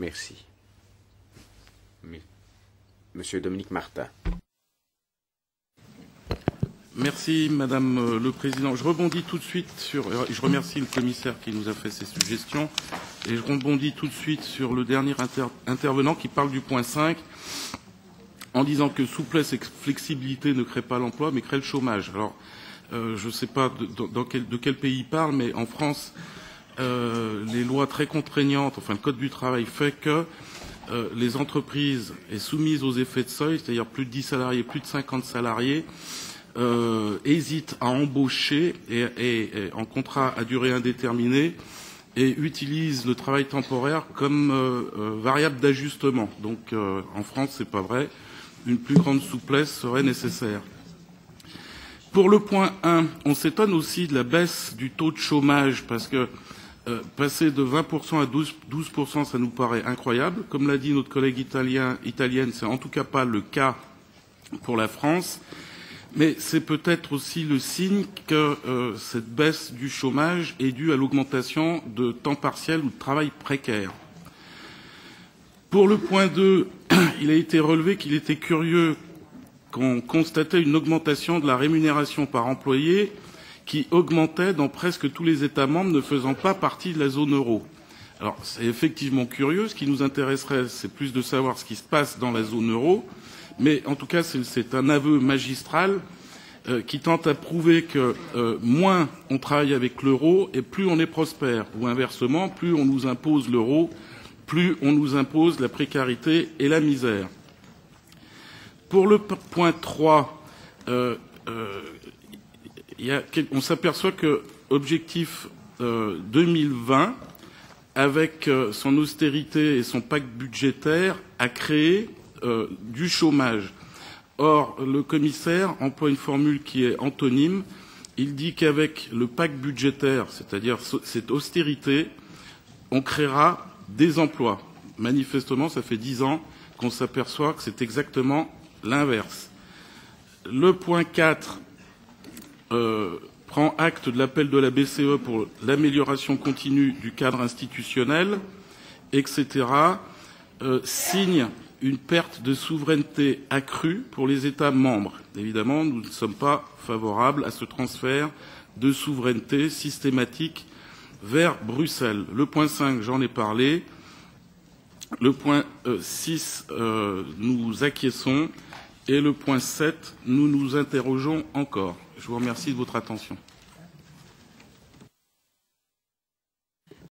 Merci. Monsieur Dominique Martin. Merci, Madame le Président. Je rebondis tout de suite sur... Je remercie le commissaire qui nous a fait ces suggestions. Et je rebondis tout de suite sur le dernier intervenant qui parle du point 5 en disant que souplesse et flexibilité ne créent pas l'emploi, mais créent le chômage. Alors, je ne sais pas de quel pays il parle, mais en France, les lois très contraignantes, enfin le Code du travail fait que les entreprises sont soumises aux effets de seuil, c'est-à-dire plus de 10 salariés, plus de 50 salariés, hésitent à embaucher et en contrat à durée indéterminée et utilisent le travail temporaire comme variable d'ajustement. Donc en France, ce n'est pas vrai. Une plus grande souplesse serait nécessaire. Pour le point 1, on s'étonne aussi de la baisse du taux de chômage parce que passer de 20% à 12%, ça nous paraît incroyable. Comme l'a dit notre collègue italienne, ce n'est en tout cas pas le cas pour la France. Mais c'est peut-être aussi le signe que cette baisse du chômage est due à l'augmentation de temps partiel ou de travail précaire. Pour le point 2, il a été relevé qu'il était curieux qu'on constatait une augmentation de la rémunération par employé qui augmentait dans presque tous les États membres ne faisant pas partie de la zone euro. Alors, c'est effectivement curieux. Ce qui nous intéresserait, c'est plus de savoir ce qui se passe dans la zone euro. Mais en tout cas, c'est un aveu magistral qui tente à prouver que moins on travaille avec l'euro et plus on est prospère. Ou inversement, plus on nous impose l'euro, plus on nous impose la précarité et la misère. Pour le point 3, on s'aperçoit que objectif 2020, avec son austérité et son pacte budgétaire, a créé du chômage. Or, le commissaire emploie une formule qui est antonyme. Il dit qu'avec le pacte budgétaire, c'est-à-dire cette austérité, on créera des emplois. Manifestement, ça fait 10 ans qu'on s'aperçoit que c'est exactement l'inverse. Le point 4 prend acte de l'appel de la BCE pour l'amélioration continue du cadre institutionnel, etc., signe une perte de souveraineté accrue pour les États membres. Évidemment, nous ne sommes pas favorables à ce transfert de souveraineté systématique vers Bruxelles. Le point 5, j'en ai parlé. Le point 6, nous acquiesçons. Et le point 7, nous nous interrogeons encore. Je vous remercie de votre attention.